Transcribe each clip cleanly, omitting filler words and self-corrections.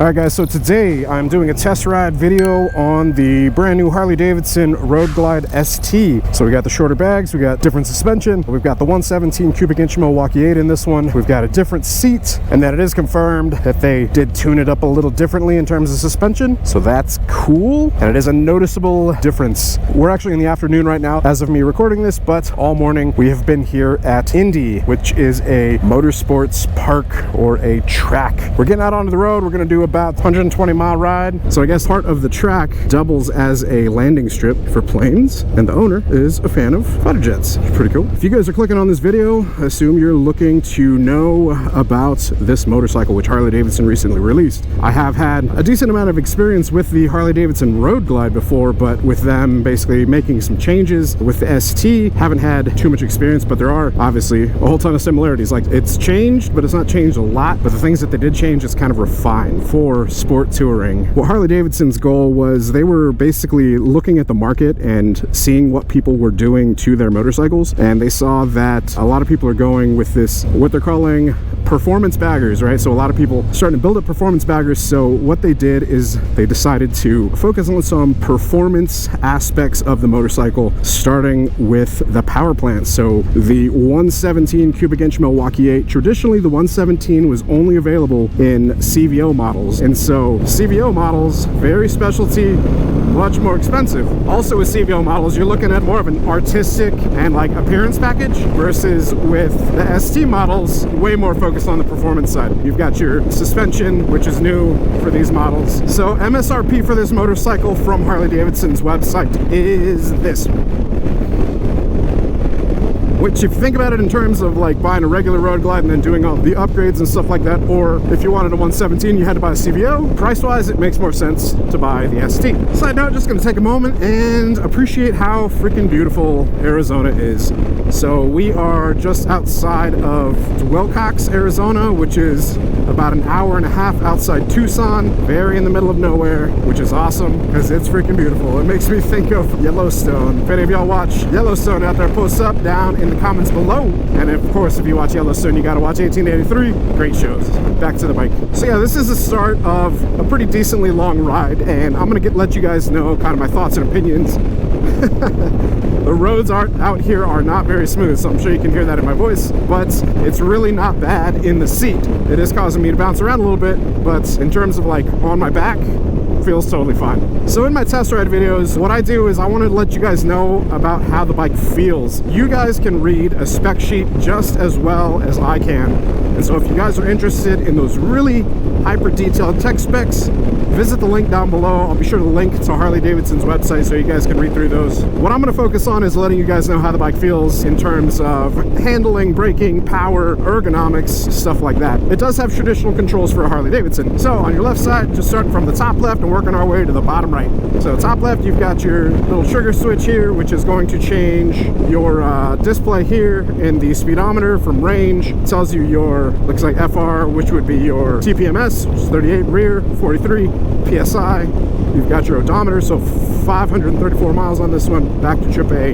Alright guys, so today I'm doing a test ride video on the brand new Harley-Davidson Road Glide ST. So we got the shorter bags, we got different suspension, we've got the 117 cubic inch Milwaukee 8 in this one, we've got a different seat, and then it is confirmed that they did tune it up a little differently in terms of suspension, so that's cool, and it is a noticeable difference. We're actually in the afternoon right now as of me recording this, but all morning we have been here at Indy, which is a motorsports park or a track. We're getting out onto the road, we're going to do about 120-mile ride. So I guess part of the track doubles as a landing strip for planes, and the owner is a fan of fighter jets. Pretty cool. If you guys are clicking on this video, I assume you're looking to know about this motorcycle, which Harley-Davidson recently released. I have had a decent amount of experience with the Harley-Davidson Road Glide before, but with them basically making some changes with the ST, haven't had too much experience, but there are obviously a whole ton of similarities. Like, it's changed, but it's not changed a lot, but the things that they did change is kind of refined for sport touring. What Harley-Davidson's goal was, they were basically looking at the market and seeing what people were doing to their motorcycles, and they saw that a lot of people are going with this, what they're calling performance baggers, right? So a lot of people starting to build up performance baggers. So what they did is they decided to focus on some performance aspects of the motorcycle, starting with the power plant. So the 117 cubic inch Milwaukee 8, traditionally the 117 was only available in CVO models, and so CVO models, very specialty, much more expensive. Also with CVO models, you're looking at more of an artistic and like appearance package, versus with the ST models, way more focused on the performance side. You've got your suspension, which is new for these models. So MSRP for this motorcycle from Harley-Davidson's website is this, which, if you think about it in terms of like buying a regular Road Glide and then doing all the upgrades and stuff like that, or if you wanted a 117 you had to buy a CVO, price wise it makes more sense to buy the ST. Side note, just gonna take a moment and appreciate how freaking beautiful Arizona is. So we are just outside of Willcox, Arizona, which is about an hour and a half outside Tucson, very in the middle of nowhere, which is awesome because it's freaking beautiful. It makes me think of Yellowstone. If any of y'all watch Yellowstone out there, post up down in the comments below. And of course, if you watch Yellowstone, you gotta watch 1883. Great shows. Back to the bike. So yeah, this is the start of a pretty decently long ride, and I'm gonna let you guys know kind of my thoughts and opinions. The roads out here are not very smooth, so I'm sure you can hear that in my voice, but it's really not bad in the seat. It is causing me to bounce around a little bit, but in terms of like on my back, feels totally fine. So in my test ride videos, what I do is I want to let you guys know about how the bike feels. You guys can read a spec sheet just as well as I can, and so if you guys are interested in those really hyper detailed tech specs, visit the link down below. I'll be sure to link to Harley-Davidson's website so you guys can read through those. What I'm going to focus on is letting you guys know how the bike feels in terms of handling, braking, power, ergonomics, stuff like that. It does have traditional controls for a Harley-Davidson. So on your left side, just starting from the top left and working our way to the bottom right. So top left, you've got your little trigger switch here, which is going to change your display here in the speedometer from range. It tells you your, looks like FR, which would be your TPMS, which is 38 rear, 43 PSI. You've got your odometer, so 534 miles on this one, back to trip A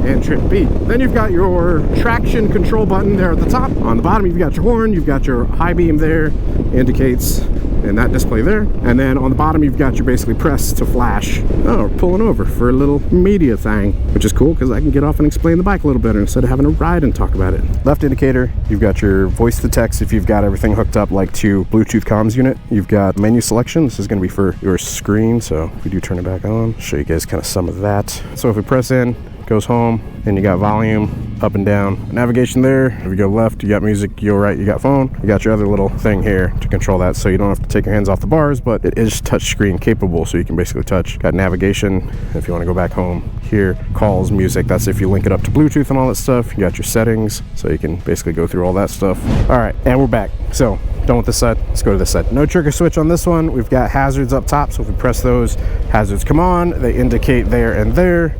and trip B. Then you've got your traction control button there at the top. On the bottom, you've got your horn, you've got your high beam there, indicates in that display there. And then on the bottom, you've got your basically press to flash. Oh, we're pulling over for a little media thing, which is cool because I can get off and explain the bike a little better instead of having to ride and talk about it. Left indicator, you've got your voice to text if you've got everything hooked up like to Bluetooth comms unit. You've got menu selection. This is going to be for your screen, so if we do turn it back on, show you guys kind of some of that. So if we press in, goes home, and you got volume up and down, navigation there. If you go left, you got music. You go right, you got phone. You got your other little thing here to control that, so you don't have to take your hands off the bars, but it is touchscreen capable, so you can basically touch. Got navigation if you want to go back home. Here, calls, music, that's if you link it up to Bluetooth and all that stuff. You got your settings, so you can basically go through all that stuff. All right, and we're back. So done with this side, let's go to this side. No trigger switch on this one. We've got hazards up top, so if we press those, hazards come on. They indicate there and there.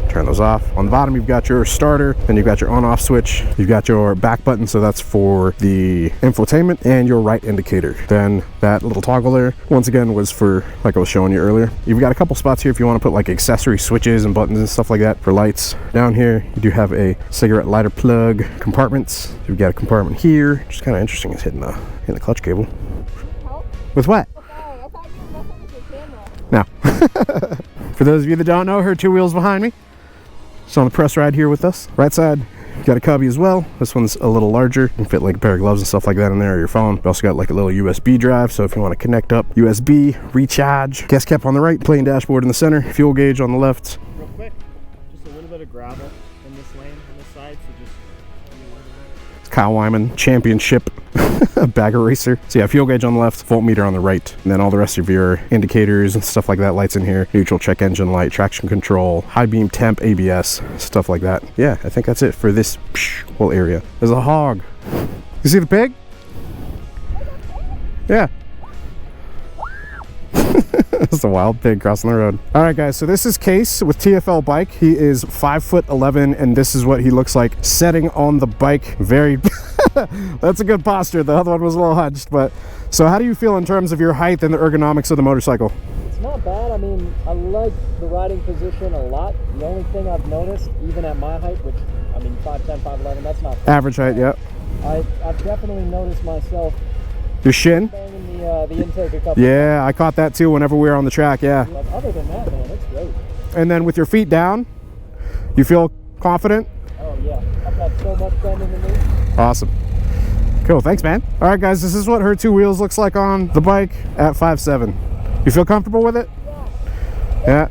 Turn those off. On the bottom, you've got your starter, then you've got your on-off switch. You've got your back button, so that's for the infotainment, and your right indicator. Then that little toggle there, once again, was for, like I was showing you earlier. You've got a couple spots here if you want to put like accessory switches and buttons and stuff like that for lights. Down here, you do have a cigarette lighter plug compartments. You've got a compartment here, which is kind of interesting. It's hitting the clutch cable. With what? I thought you were messing with your camera. No. For those of you that don't know, her two wheels behind me. She's on the press ride here with us. Right side, you got a cubby as well. This one's a little larger. You can fit like a pair of gloves and stuff like that in there, or your phone. You also got like a little USB drive, so if you want to connect up, USB, recharge. Gas cap on the right, plain dashboard in the center, fuel gauge on the left. Real quick, just a little bit of gravel in this lane on this side, so just... It's Kyle Wyman, championship bagger racer. So yeah, fuel gauge on the left, voltmeter on the right, and then all the rest of your indicators and stuff like that, lights in here, neutral, check engine light, traction control, high beam, temp, ABS, stuff like that. Yeah, I think that's it for this whole area. There's a hog. You see the pig? Yeah. It's a wild pig crossing the road. All right, guys, so this is Case with TFL bike. He is 5'11", and this is what he looks like setting on the bike. Very that's a good posture. The other one was a little hunched, but so how do you feel in terms of your height and the ergonomics of the motorcycle? It's not bad. I mean, I like the riding position a lot. The only thing I've noticed, even at my height, which, I mean, 5'10", 5'11", that's not bad. Average height, yeah. I've definitely noticed myself your shin banging the intake a couple times. I caught that too whenever we were on the track. Yeah, but other than that, man, it's great. And then with your feet down, you feel confident? Oh yeah, I've got so much bend in the knee. Awesome. Cool, thanks, man. All right, guys, this is what her two wheels looks like on the bike at 5'7". You feel comfortable with it? Yeah.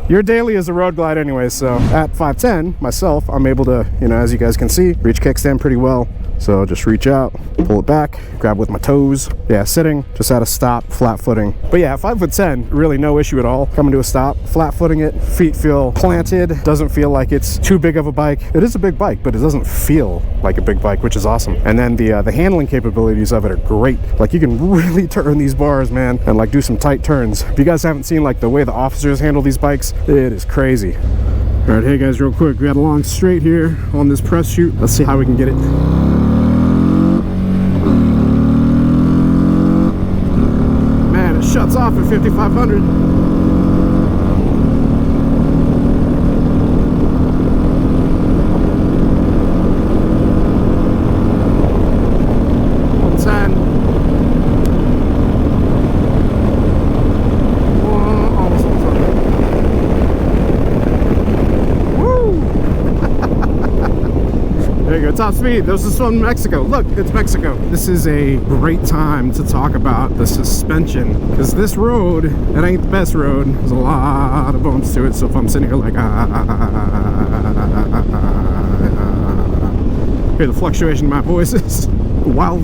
Your daily is a road glide anyway, so at 5'10", myself, I'm able to, you know, as you guys can see, reach kickstand pretty well. So just reach out, pull it back, grab with my toes. Yeah, sitting, just at a stop, flat footing. But yeah, 5'10", really no issue at all. Coming to a stop, flat footing it, feet feel planted, doesn't feel like it's too big of a bike. It is a big bike, but it doesn't feel like a big bike, which is awesome. And then the handling capabilities of it are great. Like you can really turn these bars, man, and like do some tight turns. If you guys haven't seen like the way the officers handle these bikes, it is crazy. All right, hey guys, real quick, we got a long straight here on this press chute. Let's see how we can get it. Man, it shuts off at 5,500. Top speed. This is from Mexico. Look, it's Mexico. This is a great time to talk about the suspension, because this road, it ain't the best road. There's a lot of bumps to it, so if I'm sitting here like hear the fluctuation in my voices while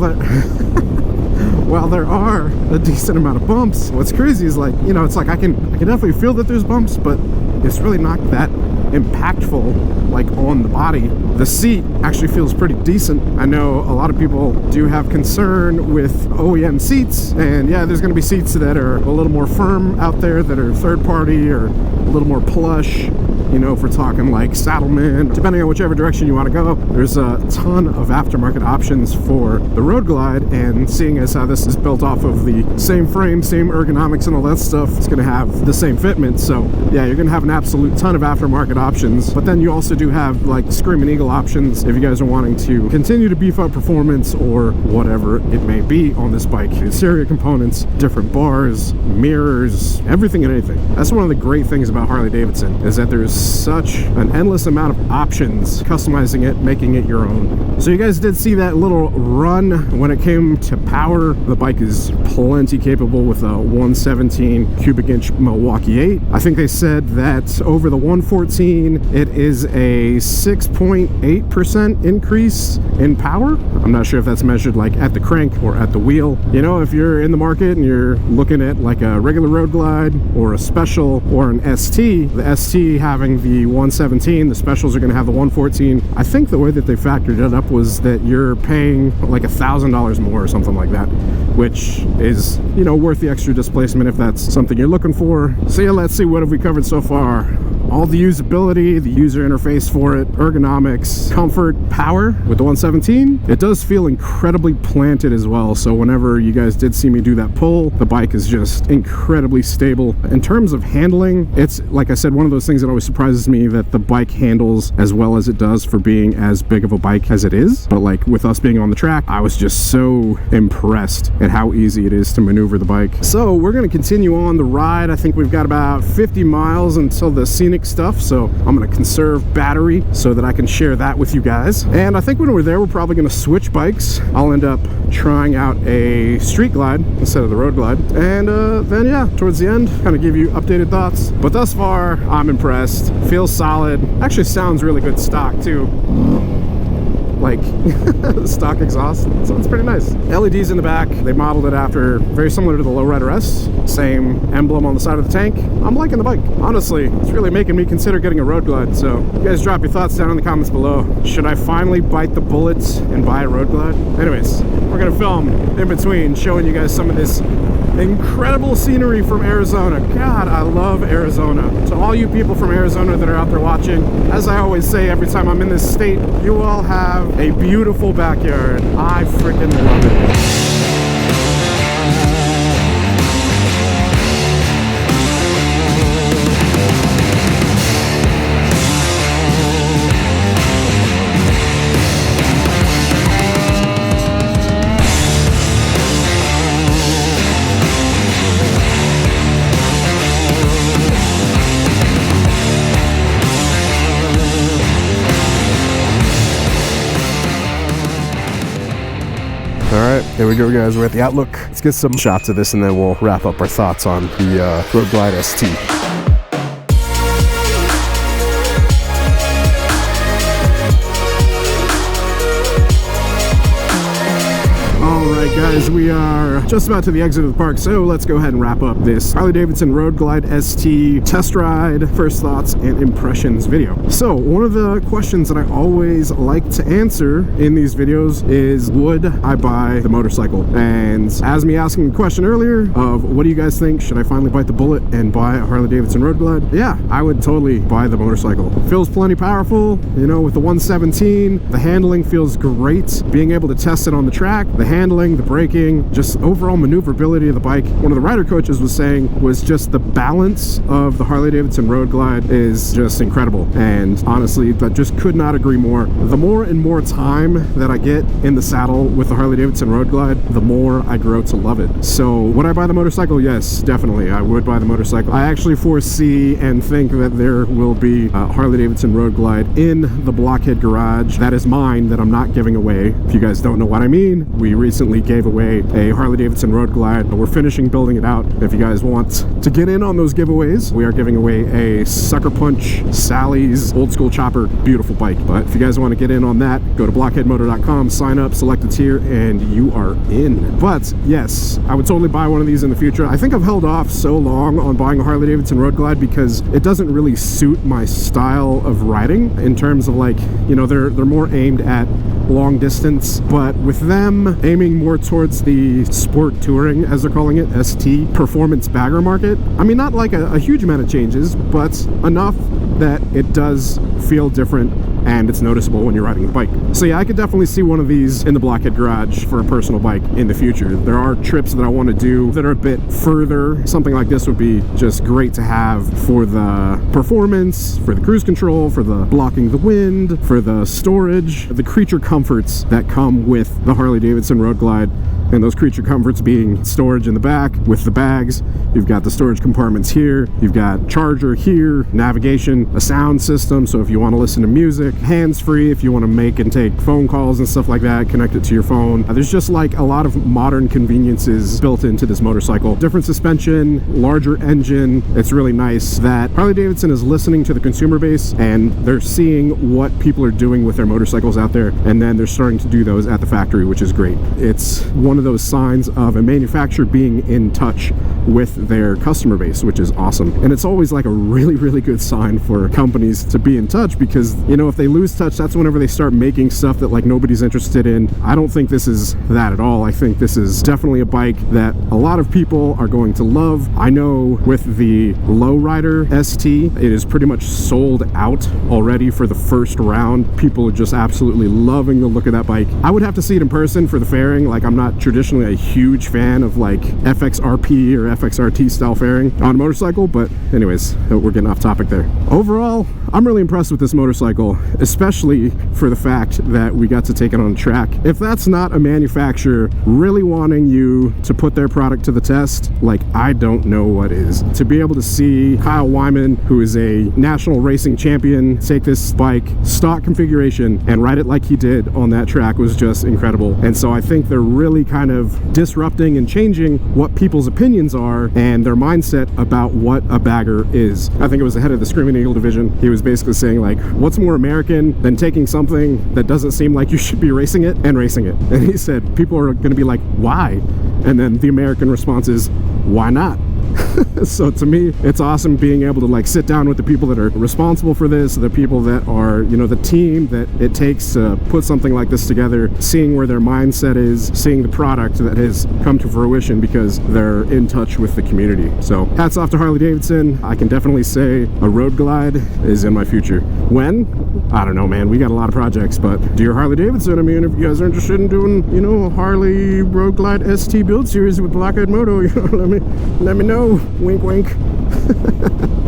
there are a decent amount of bumps. What's crazy is, like, you know, it's like I can definitely feel that there's bumps, but it's really not that impactful like on the body. The seat actually feels pretty decent. I know a lot of people do have concern with OEM seats, and yeah, there's going to be seats that are a little more firm out there that are third party or a little more plush. You know, if we're talking like Saddlemen, depending on whichever direction you want to go, there's a ton of aftermarket options for the Road Glide, and seeing as how this is built off of the same frame, same ergonomics and all that stuff, it's going to have the same fitment. So yeah, you're going to have an absolute ton of aftermarket options, but then you also do have like Screaming Eagle options if you guys are wanting to continue to beef up performance or whatever it may be on this bike. Interior components, different bars, mirrors, everything and anything. That's one of the great things about Harley-Davidson, is that there's such an endless amount of options, customizing it, making it your own. So you guys did see that little run when it came to power. The bike is plenty capable with a 117 cubic inch Milwaukee 8. I think they said that over the 114, it is a 6.8% increase in power. I'm not sure if that's measured like at the crank or at the wheel. You know, if you're in the market and you're looking at like a regular Road Glide or a Special or an ST, the ST having the 117, the Specials are going to have the 114. I think the way that they factored it up was that you're paying like $1,000 more or something like that, which is, you know, worth the extra displacement if that's something you're looking for. So yeah, let's see, what have we covered so far? All the usability, the user interface for it, ergonomics, comfort, power. With the 117, it does feel incredibly planted as well. So whenever you guys did see me do that pull, the bike is just incredibly stable. In terms of handling, it's, like I said, one of those things that always surprises me, that the bike handles as well as it does for being as big of a bike as it is. But like with us being on the track, I was just so impressed at how easy it is to maneuver the bike. So we're going to continue on the ride. I think we've got about 50 miles until the scenic stuff, so I'm going to conserve battery so that I can share that with you guys. And I think when we're there, we're probably going to switch bikes. I'll end up trying out a street glide instead of the road glide, and then yeah, towards the end, kind of give you updated thoughts. But thus far, I'm impressed. Feels solid. Actually sounds really good stock too, like stock exhaust. So it's pretty nice. LEDs in the back, they modeled it after, very similar to the Lowrider S. Same emblem on the side of the tank. I'm liking the bike. Honestly, it's really making me consider getting a Road Glide. So you guys drop your thoughts down in the comments below. Should I finally bite the bullets and buy a Road Glide? Anyways, we're gonna film in between, showing you guys some of this incredible scenery from Arizona. God, I love Arizona. To all you people from Arizona that are out there watching, as I always say every time I'm in this state, you all have a beautiful backyard. I freaking love it. Alright, there we go guys, we're at the Outlook. Let's get some shots of this and then we'll wrap up our thoughts on the Road Glide ST. Alright guys, we are just about to the exit of the park, so let's go ahead and wrap up this Harley-Davidson Road Glide ST test ride, first thoughts and impressions video. So one of the questions that I always like to answer in these videos is, would I buy the motorcycle? And as me asking the question earlier of what do you guys think, should I finally bite the bullet and buy a Harley-Davidson Road Glide? Yeah, I would totally buy the motorcycle. It feels plenty powerful, you know, with the 117, the handling feels great. Being able to test it on the track, the handling, the braking, just overall maneuverability of the bike. One of the rider coaches was saying was just the balance of the Harley-Davidson Road Glide is just incredible. And honestly, I just could not agree more. The more and more time that I get in the saddle with the Harley-Davidson Road Glide, the more I grow to love it. So would I buy the motorcycle? Yes, definitely. I would buy the motorcycle. I actually foresee and think that there will be a Harley-Davidson Road Glide in the Blockhead garage. That is mine, that I'm not giving away. If you guys don't know what I mean, we recently gave away a Harley-Davidson Road Glide, but we're finishing building it out. If you guys want to get in on those giveaways, we are giving away a Sucker Punch Sally's old school chopper, beautiful bike. But if you guys want to get in on that, go to blockheadmoto.com, sign up, select a tier, and you are in. But yes, I would totally buy one of these in the future. I think I've held off so long on buying a Harley-Davidson Road Glide because it doesn't really suit my style of riding, in terms of, like, you know, they're more aimed at long distance, but with them aiming more towards the sport touring, as they're calling it, ST, performance bagger market. I mean, not like a huge amount of changes, but enough that it does feel different and it's noticeable when you're riding the bike. So yeah, I could definitely see one of these in the Blockhead garage for a personal bike in the future. There are trips that I want to do that are a bit further. Something like this would be just great to have for the performance, for the cruise control, for the blocking the wind, for the storage, the creature comforts that come with the Harley-Davidson Road Glide. And those creature comforts being storage in the back with the bags. You've got the storage compartments here. You've got charger here, navigation. a sound system, so if you want to listen to music, hands-free, if you want to make and take phone calls and stuff like that, connect it to your phone. There's just like a lot of modern conveniences built into this motorcycle. Different suspension, larger engine. It's really nice that Harley-Davidson is listening to the consumer base, and they're seeing what people are doing with their motorcycles out there, and then they're starting to do those at the factory, which is great. It's one of those signs of a manufacturer being in touch with their customer base, which is awesome. And it's always like a really, really good sign for companies to be in touch, because, you know, if they lose touch, that's whenever they start making stuff that like nobody's interested in. I don't think this is that at all. I think this is definitely a bike that a lot of people are going to love. I know with the Lowrider ST, it is pretty much sold out already for the first round. People are just absolutely loving the look of that bike. I would have to see it in person for the fairing. Like, I'm not traditionally a huge fan of like FXRP or FXRT style fairing on a motorcycle, but anyways, we're getting off topic there. Overall, I'm really impressed with this motorcycle, especially for the fact that we got to take it on a track. If that's not a manufacturer really wanting you to put their product to the test, like, I don't know what is. To be able to see Kyle Wyman, who is a national racing champion, take this bike, stock configuration, and ride it like he did on that track was just incredible. And so I think they're really kind of disrupting and changing what people's opinions are and their mindset about what a bagger is. I think it was the head of the Screaming Eagle division. He was basically saying, like, what's more American than taking something that doesn't seem like you should be racing it and racing it? And he said people are going to be like, why? And then the American response is, why not? So to me, it's awesome being able to like sit down with the people that are responsible for this, the people that are, you know, the team that it takes to put something like this together, seeing where their mindset is, seeing the product that has come to fruition because they're in touch with the community. So hats off to Harley-Davidson. I can definitely say a Road Glide is in my future. When? I don't know, man. We got a lot of projects, but dear Harley-Davidson, I mean, if you guys are interested in doing, you know, a Harley Road Glide ST build series with Blockhead Moto, you know, let me know. Wink, wink.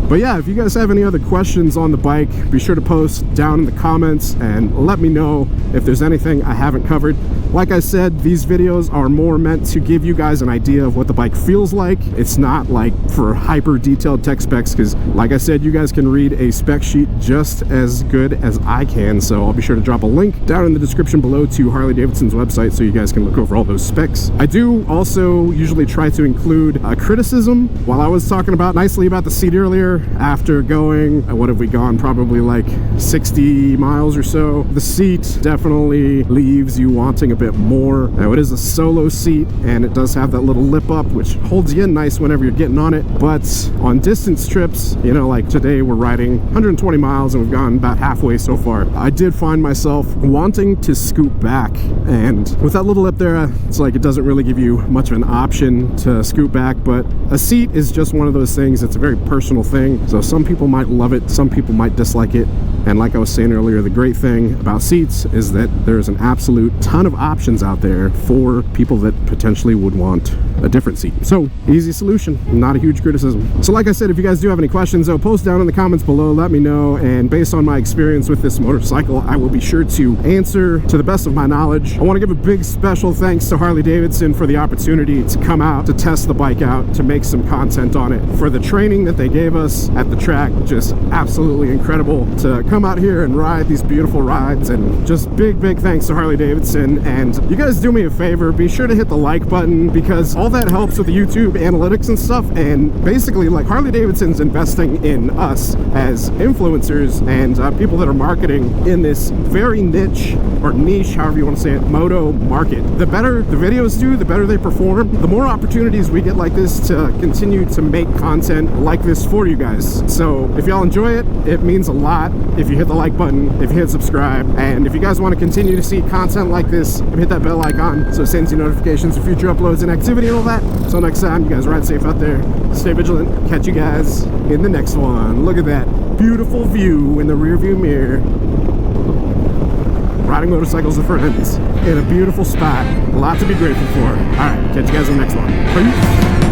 But yeah, if you guys have any other questions on the bike, be sure to post down in the comments and let me know if there's anything I haven't covered. Like I said, these videos are more meant to give you guys an idea of what the bike feels like. It's not like for hyper detailed tech specs, because like I said, you guys can read a spec sheet just as good as I can. So I'll be sure to drop a link down in the description below to Harley-Davidson's website so you guys can look over all those specs. I do also usually try to include a criticism. While I was talking nicely about the seat earlier, after going, what have we gone, probably like 60 miles or so, the seat definitely leaves you wanting a bit more. Now, it is a solo seat and it does have that little lip up which holds you in nice whenever you're getting on it, but on distance trips, you know, like today we're riding 120 miles and we've gone about halfway so far, I did find myself wanting to scoot back, and with that little lip there, it's like it doesn't really give you much of an option to scoot back. But a seat is just one of those things. It's a very personal thing, so some people might love it, some people might dislike it. And like I was saying earlier, the great thing about seats is that there's an absolute ton of options out there for people that potentially would want a different seat. So easy solution, not a huge criticism. So like I said, if you guys do have any questions, though, post down in the comments below, let me know, and based on my experience with this motorcycle, I will be sure to answer to the best of my knowledge. I want to give a big special thanks to Harley-Davidson for the opportunity to come out, to test the bike out, to make some content on it, for the training that they gave us at the track. Just absolutely incredible to come out here and ride these beautiful rides, and just big thanks to Harley-Davidson. And you guys do me a favor, be sure to hit the like button, because all that helps with the YouTube analytics and stuff. And basically, like, Harley-Davidson's investing in us as influencers and people that are marketing in this very niche, or niche, however you want to say it, moto market. The better the videos do, the better they perform, the more opportunities we get like this to continue to make content like this for you guys. So if y'all enjoy it, it means a lot if you hit the like button, if you hit subscribe, and if you guys want to continue to see content like this, hit that bell icon so it sends you notifications of future uploads and activity and all that. Until next time, you guys ride safe out there, stay vigilant, catch you guys in the next one. Look at that beautiful view in the rearview mirror. Riding motorcycles with friends in a beautiful spot. A lot to be grateful for. All right, catch you guys in the next one. Peace.